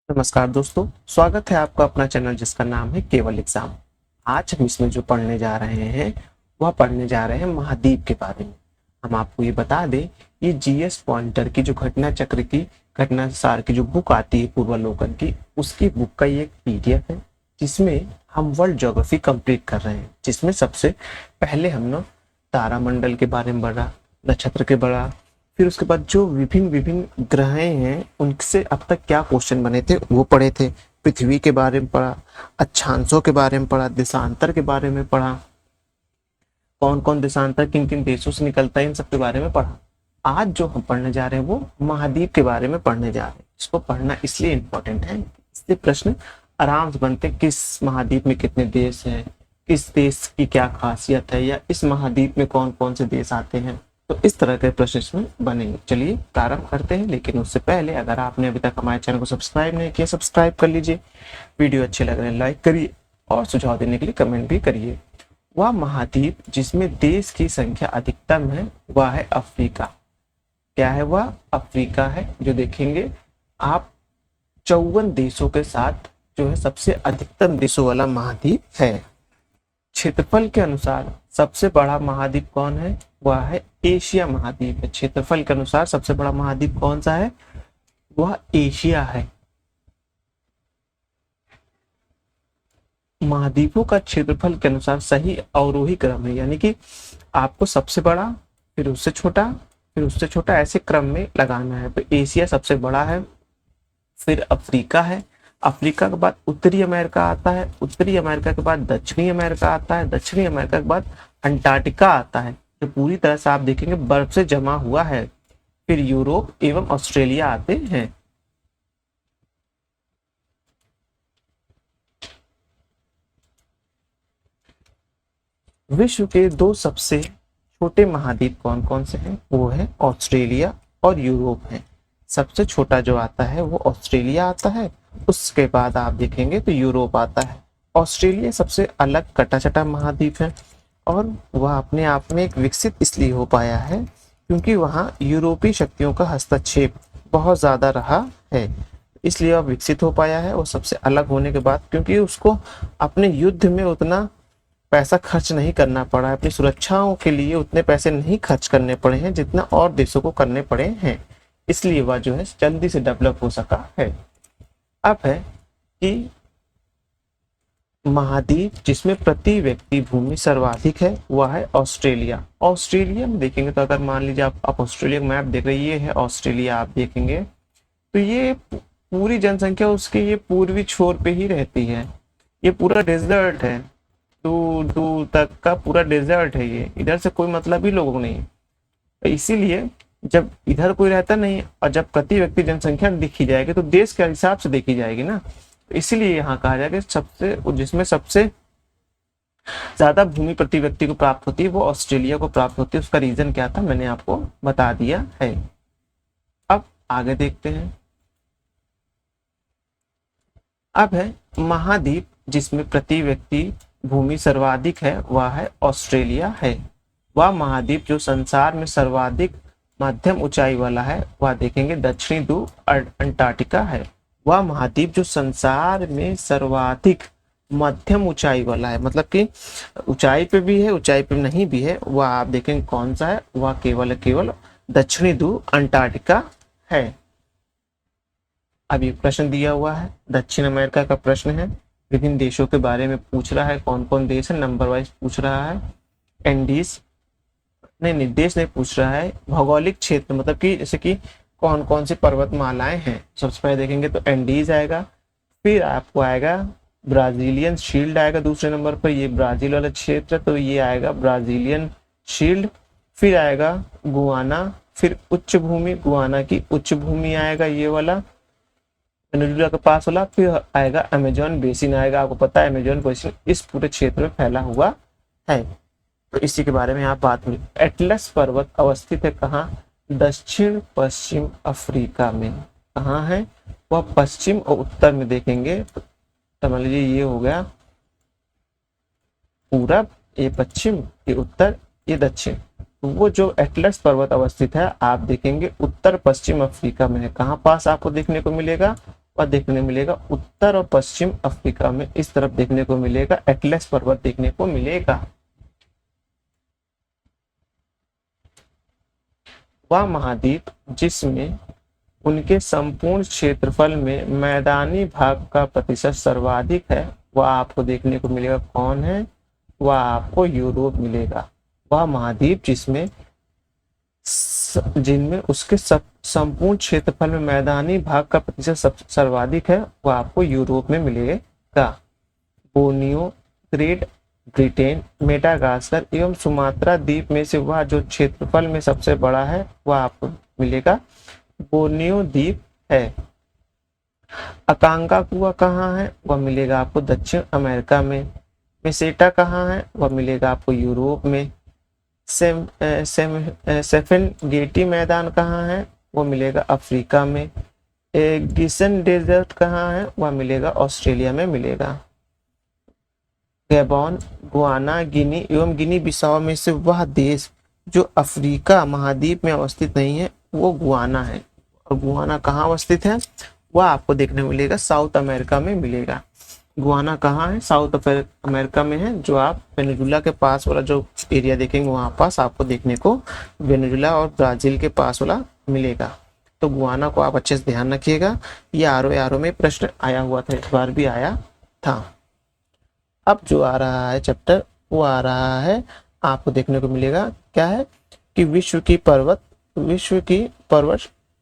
नमस्कार दोस्तों, स्वागत है आपका अपना चैनल जिसका नाम है केवल एग्जाम। आज हम इसमें जो पढ़ने जा रहे हैं वह पढ़ने जा रहे हैं महाद्वीप के बारे में। हम आपको ये बता दें, ये जीएस पॉइंटर की जो घटना चक्र की घटना सार की जो बुक आती है पूर्वालोकन की, उसकी बुक का ये एक पीडीएफ है जिसमें हम वर्ल्ड ज्योग्राफी कंप्लीट कर रहे हैं। जिसमें सबसे पहले हमने तारामंडल के बारे में पढ़ा, नक्षत्र के पढ़ा, फिर उसके बाद जो विभिन्न विभिन्न ग्रह हैं उनसे अब तक क्या क्वेश्चन बने थे वो पढ़े थे। पृथ्वी के बारे में पढ़ा, अक्षांशों के बारे में पढ़ा, देशांतर के बारे में पढ़ा, कौन कौन देशांतर किन किन देशों से निकलता है, इन सब के बारे में पढ़ा। आज जो हम पढ़ने जा रहे हैं वो महाद्वीप के बारे में पढ़ने जा रहे हैं। इसको पढ़ना इसलिए इम्पोर्टेंट है, इससे प्रश्न आराम से बनते, किस महाद्वीप में कितने देश हैं, किस देश की क्या खासियत है, या इस महाद्वीप में कौन कौन से देश आते हैं। तो इस तरह के प्रश्न इसमें बनेंगे। चलिए प्रारंभ करते हैं, लेकिन उससे पहले अगर आपने अभी तक हमारे चैनल को सब्सक्राइब नहीं किया, सब्सक्राइब कर लीजिए। वीडियो अच्छे लग रहे हैं लाइक करिए और सुझाव देने के लिए कमेंट भी करिए। वह महाद्वीप जिसमें देश की संख्या अधिकतम है वह है अफ्रीका। क्या है वह? अफ्रीका है, जो देखेंगे आप 54 देशों के साथ जो है सबसे अधिकतम देशों वाला महाद्वीप है। क्षेत्रफल के अनुसार सबसे बड़ा महाद्वीप कौन है? वह है एशिया महाद्वीप है। क्षेत्रफल के अनुसार सबसे बड़ा महाद्वीप कौन सा है? वह एशिया है। महाद्वीपों का क्षेत्रफल के अनुसार सही अवरोही क्रम है, यानी कि आपको सबसे बड़ा, फिर उससे छोटा, फिर उससे छोटा, ऐसे क्रम में लगाना है। तो एशिया सबसे बड़ा है, फिर अफ्रीका है, अफ्रीका के बाद उत्तरी अमेरिका आता है, उत्तरी अमेरिका के बाद दक्षिणी अमेरिका आता है, दक्षिणी अमेरिका के बाद अंटार्कटिका आता है जो पूरी तरह से आप देखेंगे बर्फ से जमा हुआ है। फिर यूरोप एवं ऑस्ट्रेलिया आते हैं। विश्व के दो सबसे छोटे महाद्वीप कौन कौन से हैं? वो है ऑस्ट्रेलिया और यूरोप है। सबसे छोटा जो आता है वो ऑस्ट्रेलिया आता है, उसके बाद आप देखेंगे तो यूरोप आता है। ऑस्ट्रेलिया सबसे अलग कटा चटा महाद्वीप है और वह अपने आप में एक विकसित इसलिए हो पाया है क्योंकि वहाँ यूरोपीय शक्तियों का हस्तक्षेप बहुत ज़्यादा रहा है, इसलिए वह विकसित हो पाया है। और सबसे अलग होने के बाद क्योंकि उसको अपने युद्ध में उतना पैसा खर्च नहीं करना पड़ा है, अपनी सुरक्षाओं के लिए उतने पैसे नहीं खर्च करने पड़े हैं जितना और देशों को करने पड़े हैं, इसलिए वह जो है जल्दी से डेवलप हो सका है। अब है कि महाद्वीप जिसमें प्रति व्यक्ति भूमि सर्वाधिक है वह है ऑस्ट्रेलिया। ऑस्ट्रेलिया में देखेंगे तो अगर मान लीजिए आप ऑस्ट्रेलिया का मैप देख रहे हैं, ये है ऑस्ट्रेलिया, आप देखेंगे तो ये पूरी जनसंख्या उसके ये पूर्वी छोर पे ही रहती है। ये पूरा डेजर्ट है, दूर दूर तक का पूरा डेजर्ट है, ये इधर से कोई मतलब ही लोगों को नहीं। इसीलिए जब इधर कोई रहता नहीं और जब प्रति व्यक्ति जनसंख्या देखी जाएगी तो देश के हिसाब से देखी जाएगी ना, इसीलिए यहाँ कहा जाएगा सबसे जिसमें सबसे ज्यादा भूमि प्रति व्यक्ति को प्राप्त होती है वो ऑस्ट्रेलिया को प्राप्त होती है। उसका रीजन क्या था मैंने आपको बता दिया है। अब आगे देखते हैं। अब है महाद्वीप जिसमें प्रति व्यक्ति भूमि सर्वाधिक है वह है ऑस्ट्रेलिया है। वह महाद्वीप जो संसार में सर्वाधिक मध्यम ऊंचाई वाला है वह देखेंगे दक्षिणी ध्रुव अंटार्कटिका है। वह महाद्वीप जो संसार में सर्वाधिक मध्यम ऊंचाई वाला है, मतलब कि ऊंचाई पे भी है ऊंचाई पे नहीं भी है, वह आप देखेंगे कौन सा है? वह केवल दक्षिणी ध्रुव अंटार्कटिका है। अभी प्रश्न दिया हुआ है, दक्षिण अमेरिका का प्रश्न है, विभिन्न देशों के बारे में पूछ रहा है, कौन कौन देश है नंबर वाइज पूछ रहा है। एंडीज नहीं देश नहीं पूछ रहा है, भौगोलिक क्षेत्र, मतलब कि जैसे कि कौन कौन सी पर्वतमालाएं हैं। सबसे पहले देखेंगे तो एंडीज आएगा, फिर आपको आएगा ब्राजीलियन शील्ड आएगा दूसरे नंबर पर, ये ब्राजील वाला क्षेत्र, तो ये आएगा ब्राजीलियन शील्ड। फिर आएगा गुआना, फिर उच्च भूमि, गुआना की उच्च भूमि आएगा ये वाला वेनेजुएला के पास वाला। फिर आएगा अमेजोन बेसिन आएगा, आपको पता है अमेजोन बेसिन इस पूरे क्षेत्र में फैला हुआ है, तो इसी के बारे में आप बात करें। एटलस पर्वत अवस्थित है कहाँ? दक्षिण पश्चिम अफ्रीका में। कहाँ है वह? पश्चिम और उत्तर में देखेंगे तो समझ लीजिए ये हो गया पूरब, ये पश्चिम, ये उत्तर, ये दक्षिण। तो वो जो एटलस पर्वत अवस्थित है आप देखेंगे उत्तर पश्चिम अफ्रीका में है। कहाँ पास आपको देखने को मिलेगा? वह देखने मिलेगा उत्तर और पश्चिम अफ्रीका में, इस तरफ देखने को मिलेगा, एटलस पर्वत देखने को मिलेगा। वह महाद्वीप जिसमें उनके संपूर्ण क्षेत्रफल में मैदानी भाग का प्रतिशत सर्वाधिक है, वह आपको देखने को मिलेगा कौन है? वह आपको यूरोप मिलेगा। वह महाद्वीप जिनमें उसके संपूर्ण क्षेत्रफल में मैदानी भाग का प्रतिशत सर्वाधिक है, वह आपको यूरोप में मिलेगा। बोर्नियो, ग्रेट ब्रिटेन, मेडागास्कर एवं सुमात्रा द्वीप में से वह जो क्षेत्रफल में सबसे बड़ा है, वह आपको मिलेगा बोर्नियो द्वीप है। अकांकागुआ कहाँ है? वह मिलेगा आपको दक्षिण अमेरिका में। मेसेटा कहाँ है? वह मिलेगा आपको यूरोप में। सेफेनगेटी मैदान कहाँ है? वो मिलेगा अफ्रीका में। गिसन डेजर्ट कहाँ है? वह मिलेगा ऑस्ट्रेलिया में मिलेगा। गैबोन, गुआना, गिनी एवं गिनी बिसाओ में से वह देश जो अफ्रीका महाद्वीप में अवस्थित नहीं है, वो गुआना है। और गुआना कहाँ अवस्थित है? वह आपको देखने मिलेगा साउथ अमेरिका में मिलेगा। गुआना कहाँ है? साउथ अमेरिका में है, जो आप वेनेजुला के पास वाला जो एरिया देखेंगे वहाँ पास आपको देखने को वेनेजुला और ब्राजील के पास वाला मिलेगा। तो गुआना को आप अच्छे से ध्यान रखिएगा, ये आरओ में प्रश्न आया हुआ था, इस बार भी आया था। अब जो आ रहा है चैप्टर, वो आ रहा है आपको देखने को मिलेगा क्या है कि विश्व की पर्वत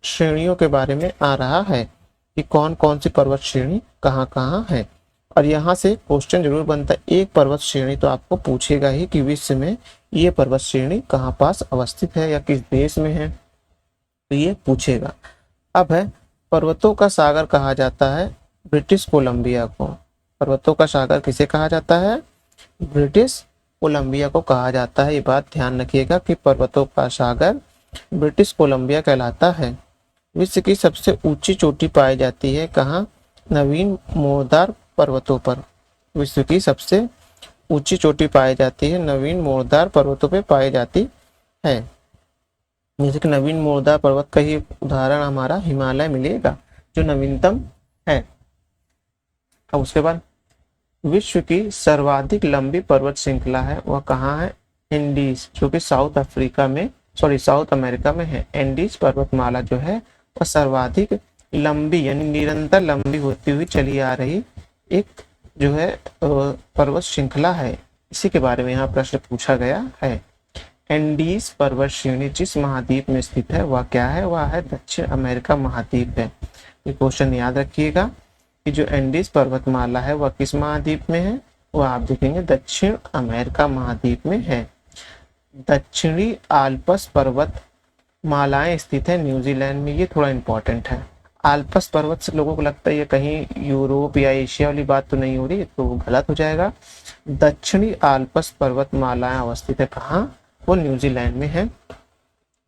श्रेणियों के बारे में आ रहा है कि कौन कौन सी पर्वत श्रेणी कहाँ कहाँ है। और यहाँ से क्वेश्चन जरूर बनता है, एक पर्वत श्रेणी तो आपको पूछेगा ही कि विश्व में ये पर्वत श्रेणी कहाँ पास अवस्थित है या किस देश में है, तो ये पूछेगा। अब है पर्वतों का सागर कहा जाता है ब्रिटिश कोलंबिया को। पर्वतों का सागर किसे कहा जाता है? ब्रिटिश कोलंबिया को कहा जाता है। ये बात ध्यान रखिएगा कि पर्वतों का सागर ब्रिटिश कोलंबिया कहलाता है। विश्व की सबसे ऊंची चोटी पाई जाती है कहाँ? नवीन मोरदार पर्वतों पर। विश्व की सबसे ऊंची चोटी पाई जाती है नवीन मोरदार पर्वतों पर पाई जाती है। जैसे कि नवीन मोरदार पर्वत का ही उदाहरण हमारा हिमालय मिलेगा, जो नवीनतम है। अब उसके बाद विश्व की सर्वाधिक लंबी पर्वत श्रृंखला है, वह कहाँ है? एंडीज, जो कि साउथ अमेरिका में है। एंडीज पर्वतमाला जो है वह सर्वाधिक लंबी यानी निरंतर लंबी होती हुई चली आ रही एक जो है पर्वत श्रृंखला है। इसी के बारे में यहाँ प्रश्न पूछा गया है। एंडीज पर्वत श्रेणी जिस महाद्वीप में स्थित है वह क्या है? वह है दक्षिण अमेरिका महाद्वीप है। ये क्वेश्चन याद रखिएगा कि जो एंडीज पर्वतमाला है वह किस महाद्वीप में है? वह आप देखेंगे दक्षिण अमेरिका महाद्वीप में है। दक्षिणी आल्प्स पर्वत मालाएं स्थित है न्यूजीलैंड में। ये थोड़ा इंपॉर्टेंट है। आल्प्स पर्वत से लोगों को लगता है ये कहीं यूरोप या एशिया वाली बात तो नहीं हो रही, तो गलत हो जाएगा। दक्षिणी आल्प्स पर्वत मालाएं अवस्थित है कहाँ? वो न्यूजीलैंड में है।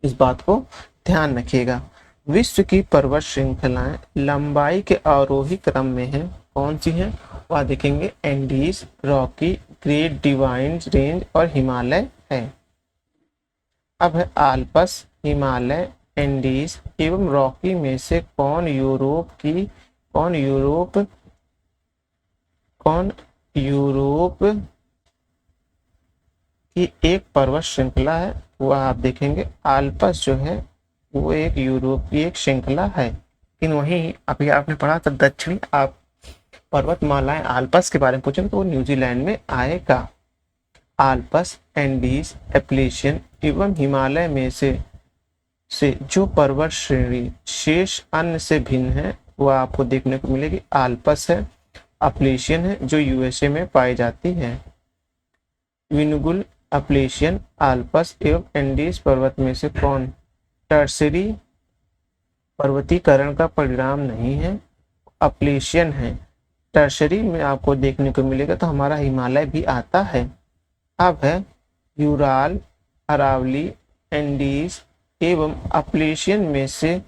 इस बात को ध्यान रखिएगा। विश्व की पर्वत श्रृंखलाएं लंबाई के आरोही क्रम में है, कौन सी है? वह देखेंगे Andes, Rocky, great divine range और हिमालय है। अब है आल्प्स, हिमालय, एंडीज एवं रॉकी में से कौन यूरोप की एक पर्वत श्रृंखला है? वह आप देखेंगे आल्प्स जो है वो एक यूरोप की एक श्रृंखला है। लेकिन वहीं अभी आपने पढ़ा था दक्षिणी आप पर्वतमालाएं आल्प्स के बारे में पूछेंगे तो वो न्यूजीलैंड में आएगा। आल्प्स, एंडीज, एप्लेशियन एवं हिमालय में से जो पर्वत श्रेणी शेष अन्य से भिन्न है वह आपको देखने को मिलेगी आल्प्स है, एप्लेशियन है जो यूएसए में पाई जाती है। विनुगुल, एप्लेशियन, आल्प्स एवं एंडीज पर्वत में से कौन टर्सरी पर्वतीकरण का परिणाम नहीं है? एप्लेशियन है। टर्सरी में आपको देखने को मिलेगा तो हमारा हिमालय भी आता है। अब है यूराल, अरावली, एंडीज एवं एप्लेशियन में से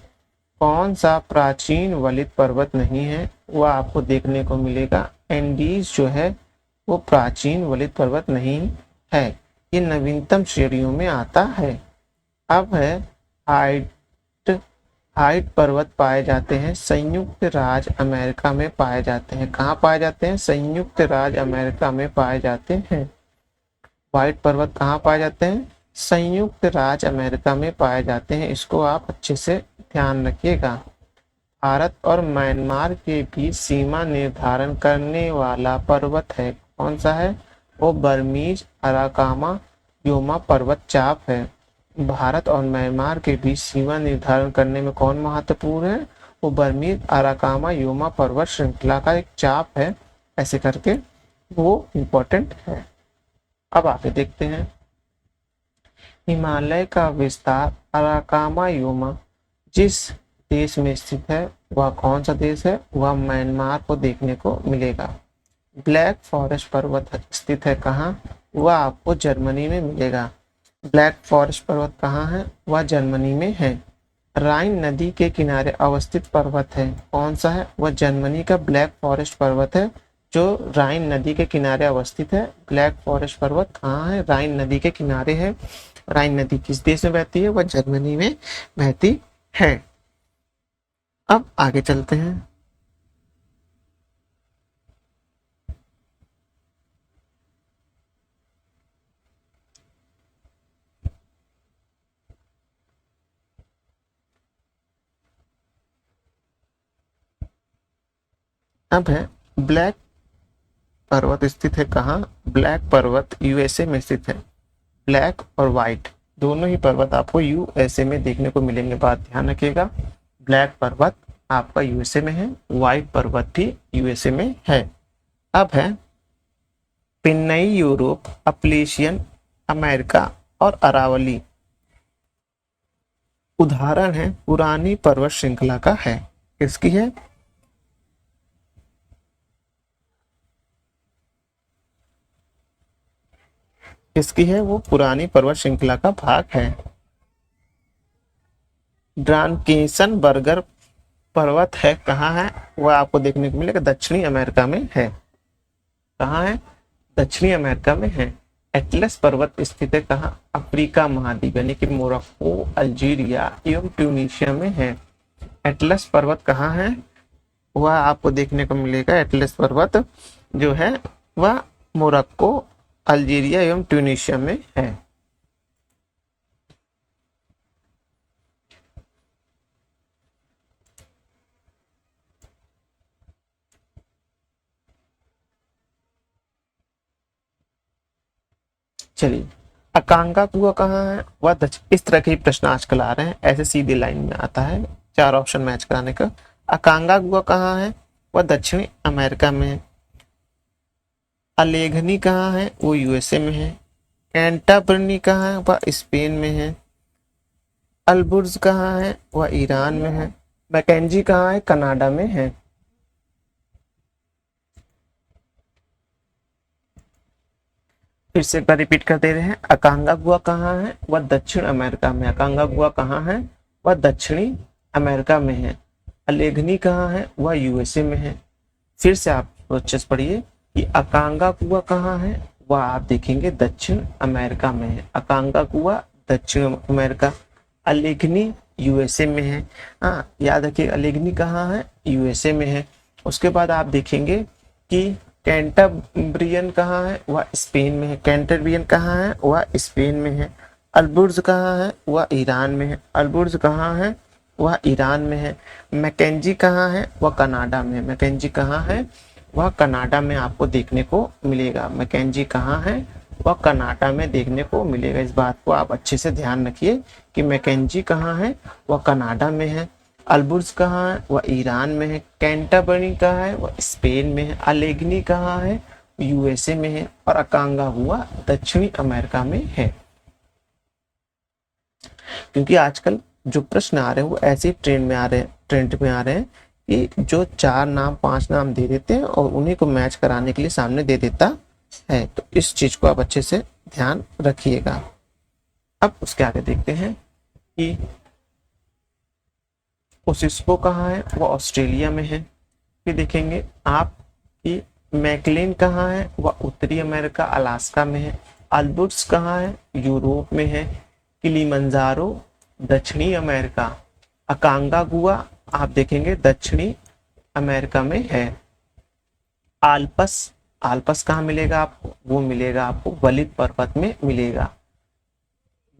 कौन सा प्राचीन वलित पर्वत नहीं है? वह आपको देखने को मिलेगा एंडीज जो है वो प्राचीन वलित पर्वत नहीं है, ये नवीनतम श्रेणियों में आता है। अब है हाइट हाइट पर्वत पाए जाते हैं संयुक्त राज्य अमेरिका में पाए जाते हैं। कहाँ पाए जाते हैं? संयुक्त राज्य अमेरिका में पाए जाते हैं। व्हाइट पर्वत कहाँ पाए जाते हैं? संयुक्त राज्य अमेरिका में पाए जाते हैं। इसको आप अच्छे से ध्यान रखिएगा। भारत और म्यांमार के बीच सीमा निर्धारण करने वाला पर्वत है, कौन सा है? वो बर्मीज अराकामा योमा पर्वत चाप है। भारत और म्यांमार के बीच सीमा निर्धारण करने में कौन महत्वपूर्ण है? वो बर्मीज अराकामा योमा पर्वत श्रृंखला का एक चाप है, ऐसे करके वो इम्पोर्टेंट है। अब आगे देखते हैं। हिमालय का विस्तार अराकामा योमा जिस देश में स्थित है वह कौन सा देश है? वह म्यांमार को देखने को मिलेगा। ब्लैक फॉरेस्ट पर्वत स्थित है कहाँ? वह आपको जर्मनी में मिलेगा। ब्लैक फॉरेस्ट पर्वत कहाँ है? वह जर्मनी में है। राइन नदी के किनारे अवस्थित पर्वत है, कौन सा है? वह जर्मनी का ब्लैक फॉरेस्ट पर्वत है, जो राइन नदी के किनारे अवस्थित है। ब्लैक फॉरेस्ट पर्वत कहाँ है? राइन नदी के किनारे है। राइन नदी किस देश में बहती है? वह जर्मनी में बहती है। अब आगे चलते हैं। अब है ब्लैक पर्वत स्थित है कहाँ? ब्लैक पर्वत यूएसए में स्थित है। ब्लैक और व्हाइट दोनों ही पर्वत आपको यूएसए में देखने को मिलेंगे। बात ध्यान रखिएगा, ब्लैक पर्वत आपका यूएसए में है, व्हाइट पर्वत भी यूएसए में है। अब है पिन्नई यूरोप, अपलेशियन अमेरिका और अरावली उदाहरण है पुरानी पर्वत श्रृंखला का है। किसकी है? किसकी है? वो पुरानी पर्वत श्रृंखला का भाग है। ड्रानकेसन बर्गर पर्वत है कहाँ है? वह आपको देखने को मिलेगा दक्षिणी अमेरिका में है। कहाँ है? दक्षिणी अमेरिका में है। एटलस पर्वत स्थित है कहाँ? अफ्रीका महाद्वीप यानी कि मोरक्को, अल्जीरिया एवं ट्यूनीशिया में है। एटलस पर्वत कहाँ है? वह आपको देखने को मिलेगा, एटलस पर्वत जो है वह मोरक्को, अल्जीरिया एवं ट्यूनीशिया में है। चलिए, अकांकागुआ कहाँ है? वह इस तरह के प्रश्न आजकल आ रहे हैं, ऐसे सीधी लाइन में आता है 4 ऑप्शन मैच कराने का। अकांकागुआ कहाँ है? वह दक्षिणी अमेरिका में है। अलेघनी कहाँ है? वो यूएसए में है। कैंटाबर्नी कहाँ है? वह स्पेन में है। अल्बुर्ज कहाँ है? वह ईरान में है। मैकेंजी कहाँ है? कनाडा में है। फिर से एक बार रिपीट कर दे रहे हैं। अकांकागुआ कहाँ है? वह दक्षिण अमेरिका में। अकांकागुआ कहाँ है? वह दक्षिणी अमेरिका में है। अलेघनी कहाँ है? वह यूएसए में है। फिर से आप अच्छे से पढ़िए कि अकांकागुआ कहाँ है? वह आप देखेंगे दक्षिण अमेरिका में है। अकांकागुआ दक्षिण अमेरिका। अलेघनी यूएसए में है। हाँ, याद रखिए अलेघनी कहाँ है? यूएसए में है। उसके बाद आप देखेंगे कि कैंटाब्रियन कहाँ है? वह स्पेन में है। कैंटाब्रियन कहाँ है? वह स्पेन में है। अल्बुर्ज कहाँ है? वह ईरान में है। अल्बुर्ज कहाँ है? वह ईरान में है। मैकेंजी कहाँ है? वह कनाडा में है। मैकेंजी कहाँ है? वह कनाडा में आपको देखने को मिलेगा। मैकेंजी कहाँ है? वह कनाडा में देखने को मिलेगा। इस बात को आप अच्छे से ध्यान रखिए कि मैकेंजी कहाँ है? वह कनाडा में है। अल्बुर्ज कहाँ है? वह ईरान में है। कैंटाबरी कहाँ है? वह स्पेन में है। अलेघनी कहाँ है? यूएसए में है। और अकांकागुआ दक्षिणी अमेरिका में है। क्योंकि आजकल जो प्रश्न आ रहे हैं वो ऐसे ट्रेंड में आ रहे हैं कि जो 4 नाम 5 नाम दे देते हैं और उन्हीं को मैच कराने के लिए सामने दे देता है। तो इस चीज को आप अच्छे से ध्यान रखिएगा। अब उसके आगे देखते हैं कि ओसिस्को कहाँ है? वो ऑस्ट्रेलिया में है। फिर देखेंगे आप कि मैकलेन कहाँ है? वह उत्तरी अमेरिका अलास्का में है। अल्बुर्ज कहाँ है? यूरोप में है। किलिमंजारो दक्षिणी अमेरिका। अकांगागुआ आप देखेंगे दक्षिणी अमेरिका में है। आल्पस, आल्पस कहाँ मिलेगा आपको, वो मिलेगा आपको वलित पर्वत में मिलेगा।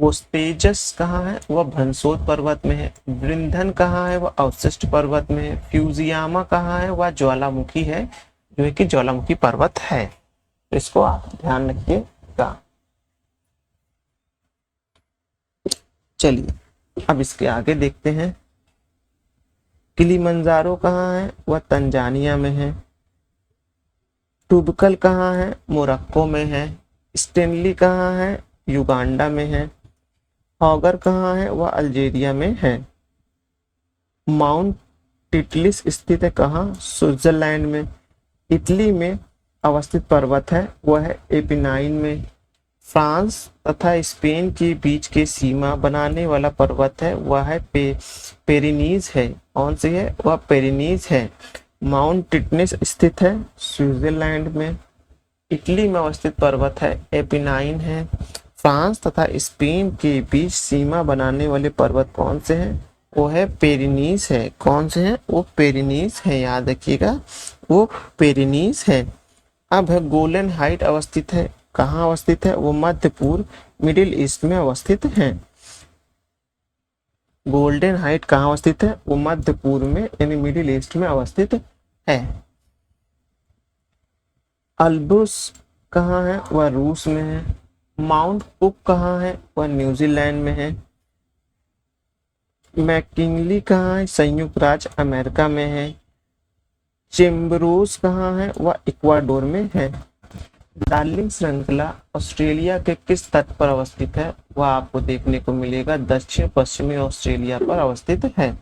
वोस्तेजस कहाँ है, वह भंसोद पर्वत में है। वृंदन कहाँ है, वह अवशिष्ट पर्वत में है। फ्यूजियामा कहाँ है, वह ज्वालामुखी है, जो है कि ज्वालामुखी पर्वत है। तो इसको आप ध्यान रखिएगा। चलिए अब इसके आगे देखते हैं। किलिमंजारो कहाँ है, वह तंजानिया में है। टुबकल कहाँ है, मोरक्को में है। स्टेनली कहाँ है, युगांडा में है। हॉगर कहाँ है, वह अल्जीरिया में है। माउंट टिटलिस स्थित है कहाँ, स्विट्जरलैंड में। इटली में अवस्थित पर्वत है, वह है एपिनाइन में। फ्रांस तथा स्पेन के बीच के सीमा बनाने वाला पर्वत है, वह है पेरिनीज है। कौन सी है, वह पेरिनीज है। माउंट टिटनिस स्थित है स्विट्जरलैंड में। इटली में अवस्थित पर्वत है एपिनाइन है। फ्रांस तथा स्पेन के बीच सीमा बनाने वाले पर्वत कौन से हैं, वो है पेरिनीज है। कौन से हैं, वो पेरिनीज है, याद रखिएगा वो पेरिनीज है। अब है गोलन हाइट अवस्थित है, कहाँ अवस्थित है, वो मध्य पूर्व मिडिल ईस्ट में अवस्थित है। गोल्डन हाइट कहाँ अवस्थित है, वो मध्य पूर्व में यानी मिडिल ईस्ट में अवस्थित है। अल्ब्रुस कहाँ है, वह रूस में है। माउंट कुक कहाँ है, वह न्यूजीलैंड में है। मैकिनली कहाँ है, संयुक्त राज्य अमेरिका में है। चेम्बरोस कहाँ है, वह इक्वाडोर में है। डार्लिंग श्रृंखला ऑस्ट्रेलिया के किस तट पर अवस्थित है, वह आपको देखने को मिलेगा दक्षिण पश्चिमी ऑस्ट्रेलिया पर अवस्थित है।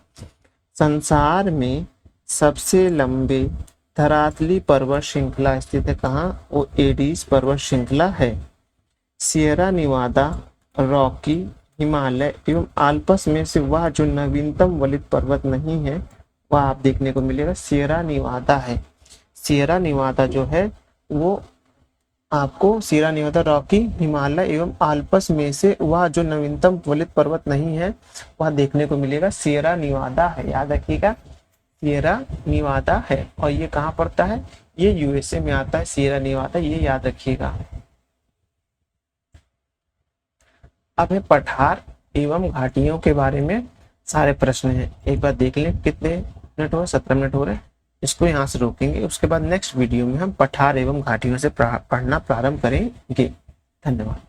संसार में सबसे लंबे धरातली पर्वत श्रृंखला स्थित है कहाँ, वो एडीज पर्वत श्रृंखला है। सियरा निवादा, रॉकी, हिमालय एवं आल्पस में से वह जो नवीनतम वलित पर्वत नहीं है, वह आप देखने को मिलेगा सियरा निवादा है। सियरा निवादा जो है वो आपको सियरा निवादा, रॉकी, हिमालय एवं आल्पस में से वह जो नवीनतम वलित पर्वत नहीं है, वह देखने को मिलेगा सियरा निवादा है। याद रखिएगा सियरा निवादा है। और ये कहाँ पड़ता है, ये यूएसए में आता है सियरा निवादा, ये याद रखिएगा। अब है पठार एवं घाटियों के बारे में सारे प्रश्न हैं, एक बार देख लें। कितने मिनट हो रहे, 17 मिनट हो रहे हैं। इसको यहाँ से रोकेंगे, उसके बाद नेक्स्ट वीडियो में हम पठार एवं घाटियों से पढ़ना प्रारंभ करेंगे। धन्यवाद।